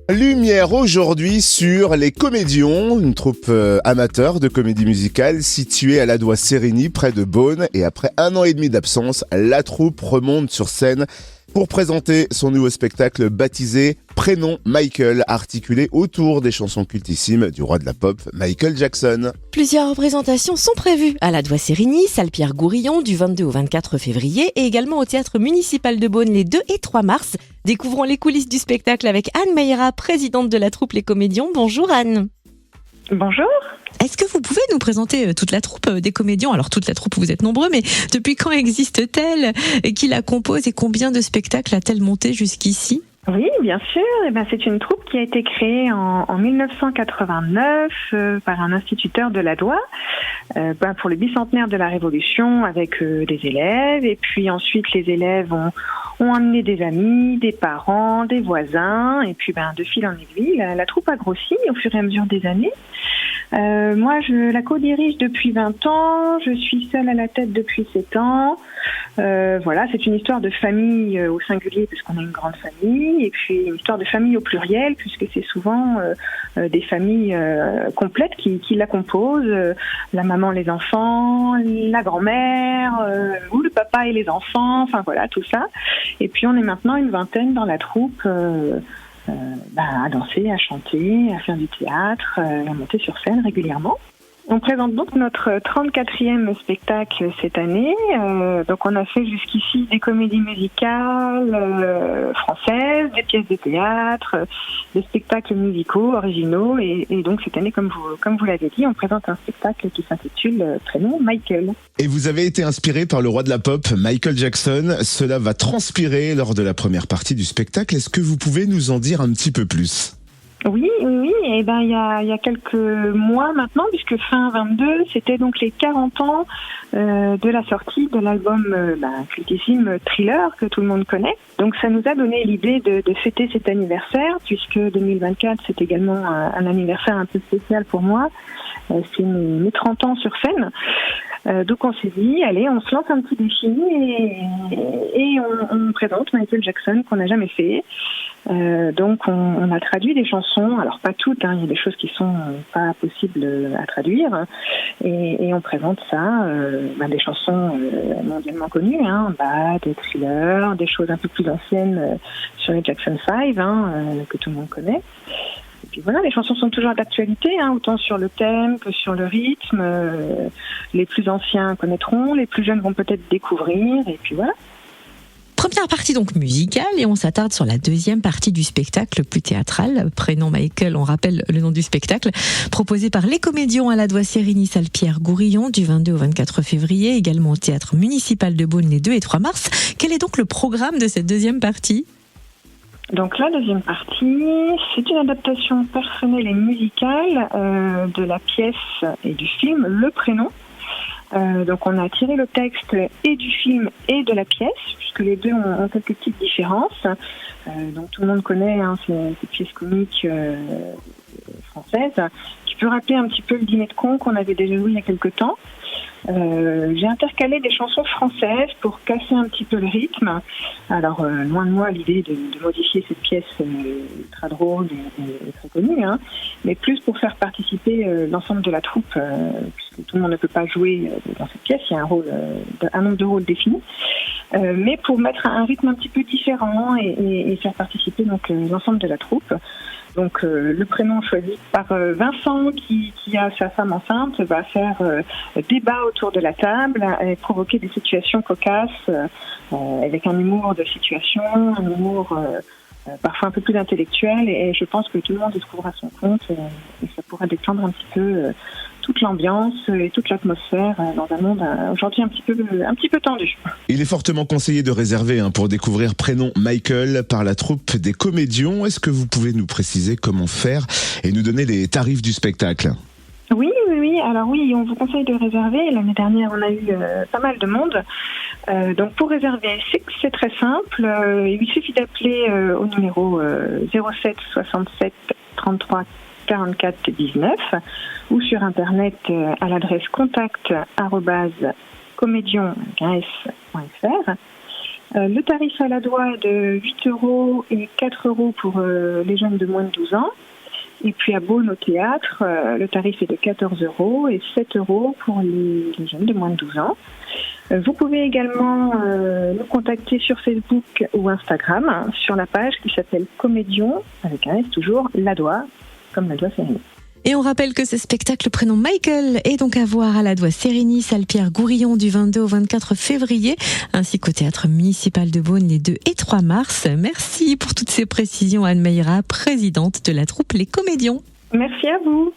Lumière aujourd'hui sur Les Comédions, une troupe amateur de comédie musicale située à Ladois-Sérigny, près de Beaune. Et après 1 an et demi d'absence, la troupe remonte sur scène pour présenter son nouveau spectacle baptisé Prénom Michael, articulé autour des chansons cultissimes du roi de la pop, Michael Jackson. Plusieurs représentations sont prévues à Ladois-Sérigny, salle Pierre-Gourillon du 22 au 24 février et également au théâtre municipal de Beaune les 2 et 3 mars. Découvrons les coulisses du spectacle avec Anne Mayra, présidente de la troupe Les Comédions. Bonjour Anne. Bonjour. Est-ce que vous pouvez nous présenter toute la troupe des Comédions ? Alors toute la troupe, vous êtes nombreux, mais depuis quand existe-t-elle ? Qui la compose et combien de spectacles a-t-elle monté jusqu'ici ? Oui, bien sûr. C'est une troupe qui a été créée en 1989 par un instituteur de Ladois pour le bicentenaire de la Révolution avec des élèves. Et puis ensuite, les élèves ont amené des amis, des parents, des voisins. Et puis de fil en aiguille, la troupe a grossi au fur et à mesure des années. Moi, je la co-dirige depuis 20 ans. Je suis seule à la tête depuis 7 ans. Voilà, c'est une histoire de famille au singulier puisqu'on a une grande famille, et puis une histoire de famille au pluriel puisque c'est souvent des familles complètes qui la composent. La maman, les enfants, la grand-mère, ou le papa et les enfants, enfin voilà, tout ça. Et puis on est maintenant une vingtaine dans la troupe à danser, à chanter, à faire du théâtre, à monter sur scène régulièrement. On présente donc notre 34e spectacle cette année. Donc on a fait jusqu'ici des comédies musicales françaises, des pièces de théâtre, des spectacles musicaux originaux. Et donc cette année, comme vous l'avez dit, on présente un spectacle qui s'intitule Prénom Michael. Et vous avez été inspiré par le roi de la pop, Michael Jackson. Cela va transpirer lors de la première partie du spectacle. Est-ce que vous pouvez nous en dire un petit peu plus ? Oui. Et il y a quelques mois maintenant, puisque fin 22, c'était donc les 40 ans de la sortie de l'album cultissime Thriller que tout le monde connaît. Donc ça nous a donné l'idée de fêter cet anniversaire, puisque 2024 c'est également un anniversaire un peu spécial pour moi. C'est mes 30 ans sur scène. Donc on s'est dit, allez, on se lance un petit défi et on présente Michael Jackson qu'on n'a jamais fait. Donc on a traduit des chansons, alors pas toutes, il y a des choses qui sont pas possibles à traduire, et on présente ça, des chansons mondialement connues, des Thriller, des choses un peu plus anciennes sur les Jackson 5, que tout le monde connaît. Et puis voilà, les chansons sont toujours d'actualité, autant sur le thème que sur le rythme. Les plus anciens connaîtront, les plus jeunes vont peut-être découvrir, et puis voilà. Première partie donc musicale, et on s'attarde sur la deuxième partie du spectacle plus théâtral. Prénom Michael, on rappelle le nom du spectacle, proposé par Les Comédions à Ladois-Sérigny, salle Pierre-Gourillon du 22 au 24 février, également au théâtre municipal de Beaune les 2 et 3 mars. Quel est donc le programme de cette deuxième partie ? Donc la deuxième partie, c'est une adaptation personnelle et musicale de la pièce et du film Le Prénom. Donc on a tiré le texte et du film et de la pièce, puisque les deux ont quelques petites différences. Donc tout le monde connaît cette pièce comique française, qui peut rappeler un petit peu le dîner de cons qu'on avait déjà joué il y a quelques temps. J'ai intercalé des chansons françaises pour casser un petit peu le rythme. Alors, loin de moi l'idée de modifier cette pièce ultra drôle et très connue, mais plus pour faire participer l'ensemble de la troupe, puisque tout le monde ne peut pas jouer dans cette pièce, il y a un nombre de rôles définis, mais pour mettre un rythme un petit peu différent et faire participer donc l'ensemble de la troupe. Donc le prénom choisi par Vincent qui a sa femme enceinte va faire débat autour de la table et provoquer des situations cocasses avec un humour de situation, un humour parfois un peu plus intellectuel, et je pense que tout le monde y trouvera son compte et ça pourra détendre un petit peu toute l'ambiance et toute l'atmosphère dans un monde aujourd'hui un petit peu tendu. Il est fortement conseillé de réserver pour découvrir Prénom Michael par la troupe des Comédions. Est-ce que vous pouvez nous préciser comment faire et nous donner les tarifs du spectacle ? Oui. Alors oui, on vous conseille de réserver. L'année dernière, on a eu pas mal de monde. Donc pour réserver, c'est très simple. Il suffit d'appeler au numéro 07 67 33 44 19 ou sur internet à l'adresse contact@comédion.fr. Le tarif à la doigt est de 8 € et 4 € pour les jeunes de moins de 12 ans. Et puis à Beaune au théâtre, le tarif est de 14 € et 7 € pour les jeunes de moins de 12 ans. Vous pouvez également nous contacter sur Facebook ou Instagram sur la page qui s'appelle Comédion, avec un S toujours, la doigt, comme la doigt Sérigny. Et on rappelle que ce spectacle prénom Michael est donc à voir à la doigt Sérigny, salle Pierre-Gourillon du 22 au 24 février, ainsi qu'au théâtre municipal de Beaune les 2 et 3 mars. Merci pour toutes ces précisions Anne Mayra, présidente de la troupe Les Comédions. Merci à vous.